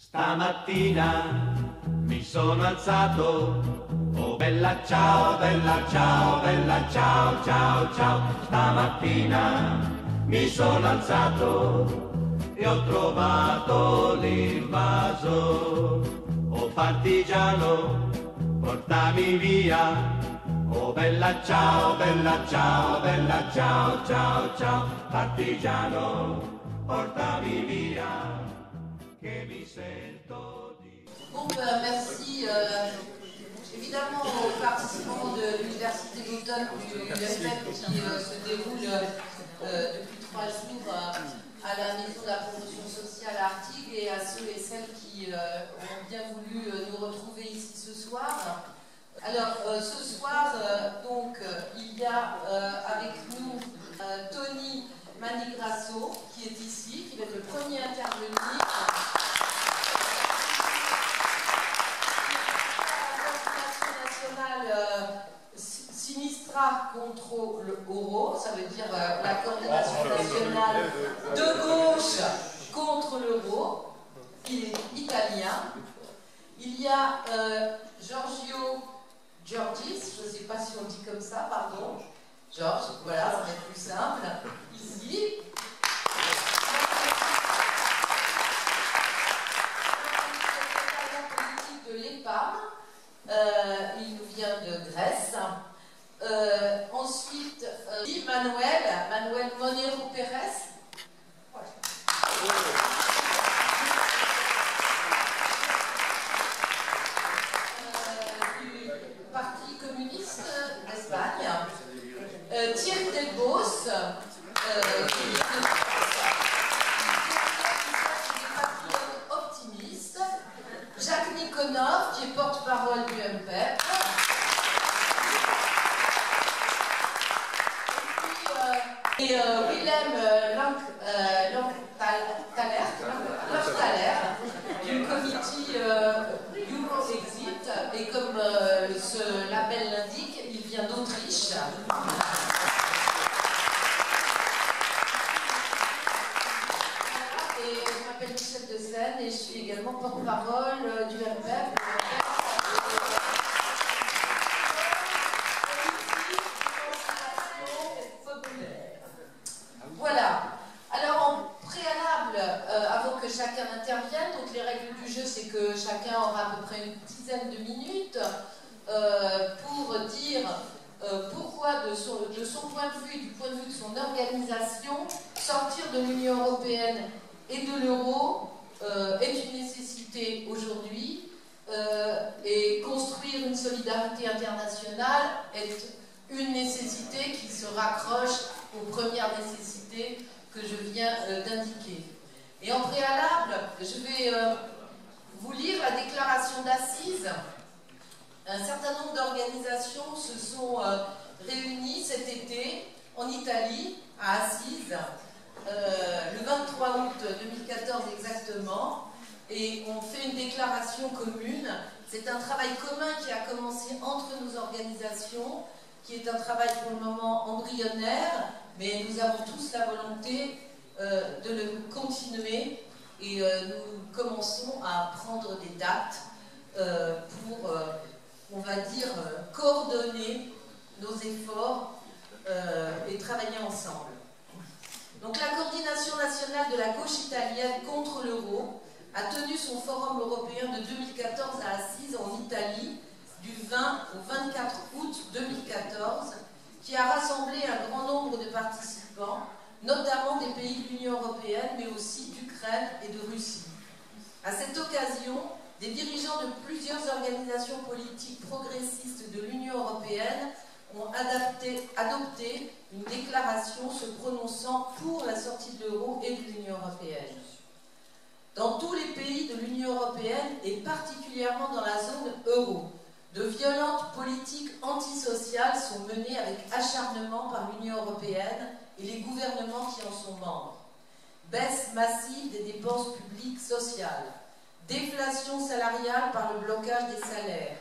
Stamattina mi sono alzato, oh bella ciao, bella ciao, bella ciao, ciao, ciao. Stamattina mi sono alzato e ho trovato l'invaso. Oh partigiano, portami via, oh bella ciao, bella ciao, bella ciao, ciao, ciao. Partigiano, portami via. Donc merci évidemment aux participants de l'Université d'automne du UFM qui se déroule depuis 3 jours à la Maison de la Promotion Sociale à Artigues, et à ceux et celles qui ont bien voulu nous retrouver ici ce soir. Alors ce soir donc il y a avec nous Tony Manigrasso qui est ici, qui va être le premier à intervenir. Sinistra contro l'Euro, ça veut dire la coordination nationale de gauche contre l'Euro. Il est italien. Il y a Giorgio Giorgis, je ne sais pas si on dit comme ça, pardon. Georges, voilà, ça va être plus simple. Ici. Politique de l'EPAM. Il nous vient de Grèce. Ensuite, Manuel Monero Pérez. Voilà. Du Parti communiste d'Espagne. Thierry Delbos, qui est patriote optimiste. Jacques Nikonov, qui est porte-parole du MPEP. Et Willem Langthaler du comité Euro-Exit, et comme ce label l'indique, il vient d'Autriche. Et je m'appelle Michel de Seine et je suis également porte-parole du MPEP. Voilà. Alors en préalable, avant que chacun intervienne, donc les règles du jeu, c'est que chacun aura à peu près une dizaine de minutes pour dire pourquoi de son point de vue et du point de vue de son organisation, sortir de l'Union européenne et de l'euro est une nécessité aujourd'hui, et construire une solidarité internationale est une nécessité qui se raccroche aux premières nécessités que je viens d'indiquer. Et en préalable, je vais vous lire la déclaration d'Assise. Un certain nombre d'organisations se sont réunies cet été en Italie, à Assise, le 23 août 2014 exactement, et on fait une déclaration commune. C'est un travail commun qui a commencé entre nos organisations, qui est un travail pour le moment embryonnaire, mais nous avons tous la volonté de le continuer, et nous commençons à prendre des dates pour, on va dire, coordonner nos efforts et travailler ensemble. Donc la coordination nationale de la gauche italienne contre l'euro a tenu son forum européen de 2014 à Assise en Italie, du 20 au 24 août 2014, qui a rassemblé un grand nombre de participants, notamment des pays de l'Union européenne, mais aussi d'Ukraine et de Russie. À cette occasion, des dirigeants de plusieurs organisations politiques progressistes de l'Union européenne ont adopté une déclaration se prononçant pour la sortie de l'euro et de l'Union européenne. Dans tous les pays de l'Union européenne, et particulièrement dans la zone euro, de violentes politiques antisociales sont menées avec acharnement par l'Union européenne et les gouvernements qui en sont membres. Baisse massive des dépenses publiques sociales, déflation salariale par le blocage des salaires,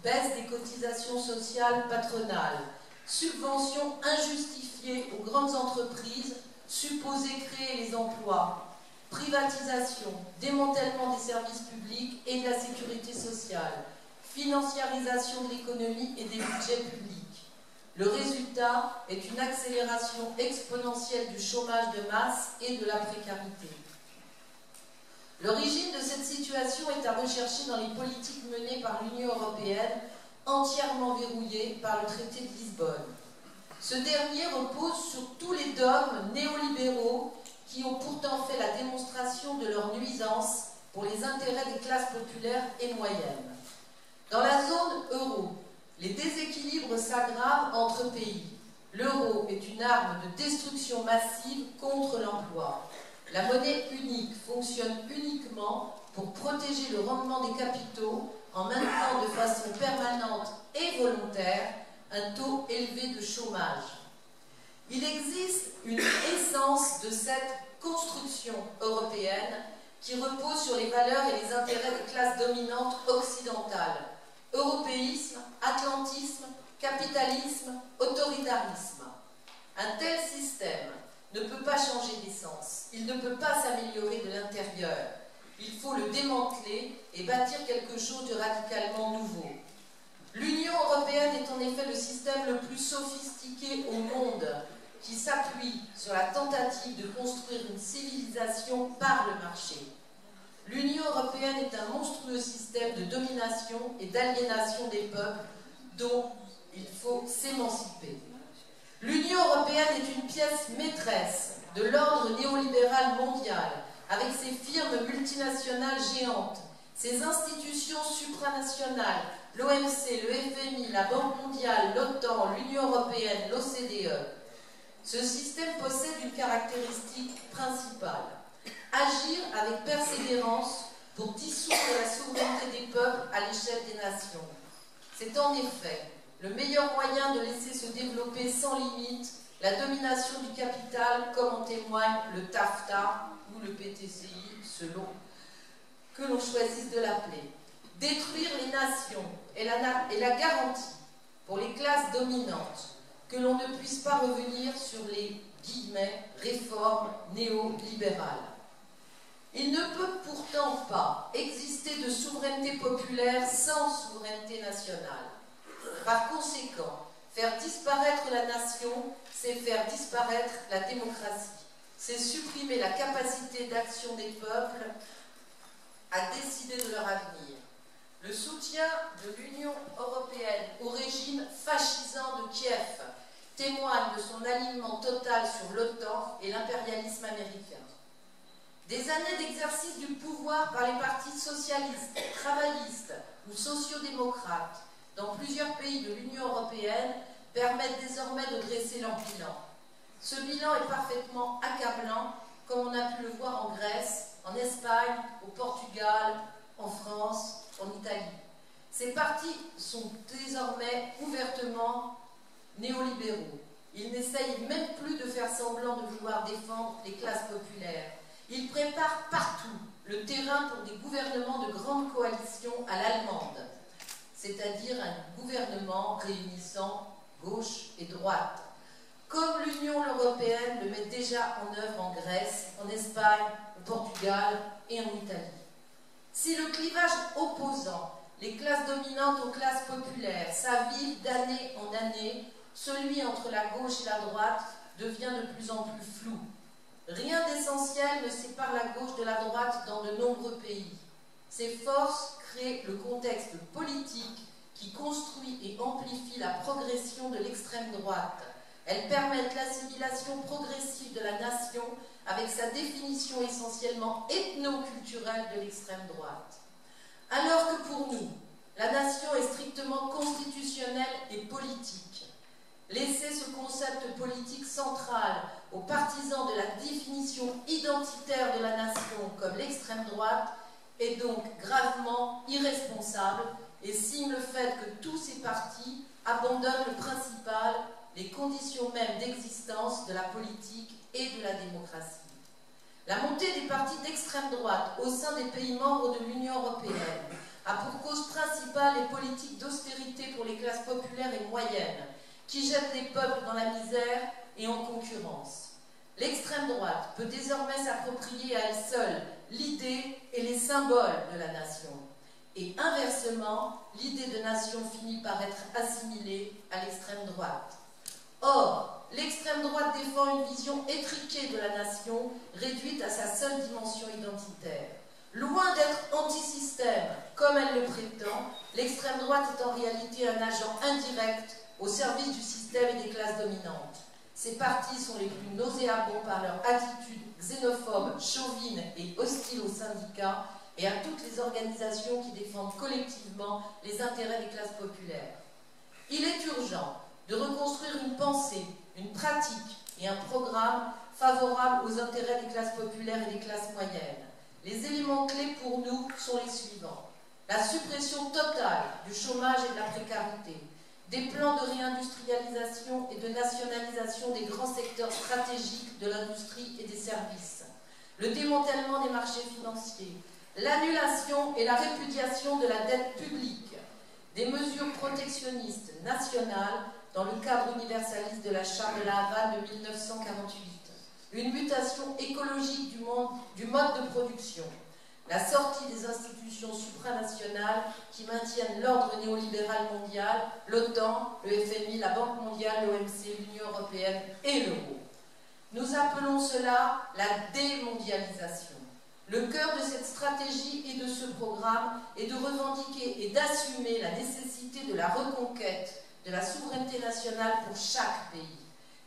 baisse des cotisations sociales patronales, subventions injustifiées aux grandes entreprises supposées créer les emplois, privatisation, démantèlement des services publics et de la sécurité sociale, financiarisation de l'économie et des budgets publics. Le résultat est une accélération exponentielle du chômage de masse et de la précarité. L'origine de cette situation est à rechercher dans les politiques menées par l'Union européenne, entièrement verrouillées par le traité de Lisbonne. Ce dernier repose sur tous les dogmes néolibéraux qui ont pourtant fait la démonstration de leur nuisance pour les intérêts des classes populaires et moyennes. Dans la zone euro, les déséquilibres s'aggravent entre pays. L'euro est une arme de destruction massive contre l'emploi. La monnaie unique fonctionne uniquement pour protéger le rendement des capitaux en maintenant de façon permanente et volontaire un taux élevé de chômage. Il existe une essence de cette construction européenne qui repose sur les valeurs et les intérêts des classes dominantes occidentales. Européisme, atlantisme, capitalisme, autoritarisme. Un tel système ne peut pas changer d'essence, il ne peut pas s'améliorer de l'intérieur. Il faut le démanteler et bâtir quelque chose de radicalement nouveau. L'Union européenne est en effet le système le plus sophistiqué au monde qui s'appuie sur la tentative de construire une civilisation par le marché. L'Union européenne est un monstrueux système de domination et d'aliénation des peuples dont il faut s'émanciper. L'Union européenne est une pièce maîtresse de l'ordre néolibéral mondial, avec ses firmes multinationales géantes, ses institutions supranationales, l'OMC, le FMI, la Banque mondiale, l'OTAN, l'Union européenne, l'OCDE. Ce système possède une caractéristique principale: agir avec persévérance pour dissoudre la souveraineté des peuples à l'échelle des nations. C'est en effet le meilleur moyen de laisser se développer sans limite la domination du capital, comme en témoigne le TAFTA ou le PTCI, selon que l'on choisisse de l'appeler. Détruire les nations est la garantie pour les classes dominantes que l'on ne puisse pas revenir sur les guillemets réformes néolibérales. Il ne peut pourtant pas exister de souveraineté populaire sans souveraineté nationale. Par conséquent, faire disparaître la nation, c'est faire disparaître la démocratie. C'est supprimer la capacité d'action des peuples à décider de leur avenir. Le soutien de l'Union européenne au régime fascisant de Kiev témoigne de son alignement total sur l'OTAN et l'impérialisme américain. Des années d'exercice du pouvoir par les partis socialistes, travaillistes ou sociodémocrates dans plusieurs pays de l'Union européenne permettent désormais de dresser leur bilan. Ce bilan est parfaitement accablant, comme on a pu le voir en Grèce, en Espagne, au Portugal, en France, en Italie. Ces partis sont désormais ouvertement néolibéraux. Ils n'essayent même plus de faire semblant de vouloir défendre les classes populaires. Ils préparent partout le terrain pour des gouvernements de grande coalition à l'allemande, c'est-à-dire un gouvernement réunissant gauche et droite, comme l'Union européenne le met déjà en œuvre en Grèce, en Espagne, au Portugal et en Italie. Si le clivage opposant les classes dominantes aux classes populaires s'avive d'année en année, celui entre la gauche et la droite devient de plus en plus flou. Rien d'essentiel ne sépare la gauche de la droite dans de nombreux pays. Ces forces créent le contexte politique qui construit et amplifie la progression de l'extrême droite. Elles permettent l'assimilation progressive de la nation avec sa définition essentiellement ethno-culturelle de l'extrême droite. Alors que pour nous, la nation est strictement constitutionnelle et politique. Laisser ce concept politique central aux partisans de la définition identitaire de la nation comme l'extrême droite est donc gravement irresponsable et signe le fait que tous ces partis abandonnent le principal, les conditions mêmes d'existence de la politique et de la démocratie. La montée des partis d'extrême droite au sein des pays membres de l'Union européenne a pour cause principale les politiques d'austérité pour les classes populaires et moyennes, qui jettent les peuples dans la misère et en concurrence. L'extrême droite peut désormais s'approprier à elle seule l'idée et les symboles de la nation. Et inversement, l'idée de nation finit par être assimilée à l'extrême droite. Or, l'extrême droite défend une vision étriquée de la nation, réduite à sa seule dimension identitaire. Loin d'être anti-système, comme elle le prétend, l'extrême droite est en réalité un agent indirect au service du système et des classes dominantes. Ces partis sont les plus nauséabonds par leur attitude xénophobe, chauvine et hostile aux syndicats et à toutes les organisations qui défendent collectivement les intérêts des classes populaires. Il est urgent de reconstruire une pensée, une pratique et un programme favorables aux intérêts des classes populaires et des classes moyennes. Les éléments clés pour nous sont les suivants. La suppression totale du chômage et de la précarité, des plans de réindustrialisation et de nationalisation des grands secteurs stratégiques de l'industrie et des services, le démantèlement des marchés financiers, l'annulation et la répudiation de la dette publique, des mesures protectionnistes nationales dans le cadre universaliste de la Charte de la Havane de 1948, une mutation écologique du mode de production, la sortie des institutions supranationales qui maintiennent l'ordre néolibéral mondial, l'OTAN, le FMI, la Banque mondiale, l'OMC, l'Union européenne et l'euro. Nous appelons cela la démondialisation. Le cœur de cette stratégie et de ce programme est de revendiquer et d'assumer la nécessité de la reconquête de la souveraineté nationale pour chaque pays,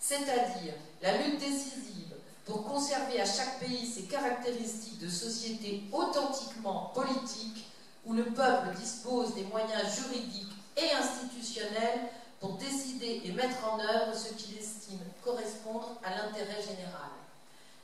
c'est-à-dire la lutte décisive pour conserver à chaque pays ses caractéristiques de société authentiquement politique, où le peuple dispose des moyens juridiques et institutionnels pour décider et mettre en œuvre ce qu'il estime correspondre à l'intérêt général.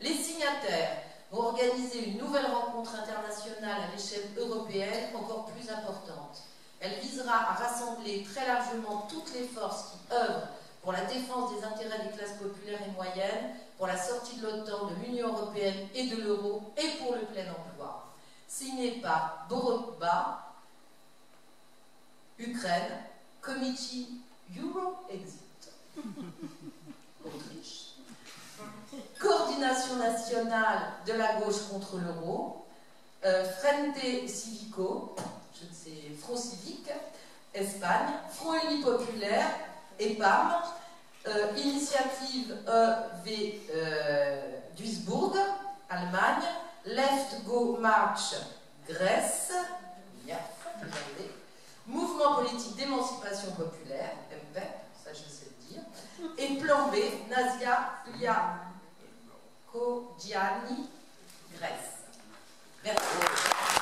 Les signataires vont organiser une nouvelle rencontre internationale à l'échelle européenne encore plus importante. Elle visera à rassembler très largement toutes les forces qui œuvrent pour la défense des intérêts des classes populaires et moyennes, pour la sortie de l'OTAN, de l'Union européenne et de l'euro, et pour le plein emploi. Signé par Borotba, Ukraine, Committee Euro-Exit, Autriche, Coordination nationale de la gauche contre l'euro, Frente Civico, je ne sais, Front Civique, Espagne, Front Uni Populaire, EPAM, Initiative EV Duisburg, Allemagne, Left Go March, Grèce, Mouvement politique d'émancipation populaire, MPEP, ça je sais le dire, et plan B, Nasia Liakogianni, Grèce. Merci.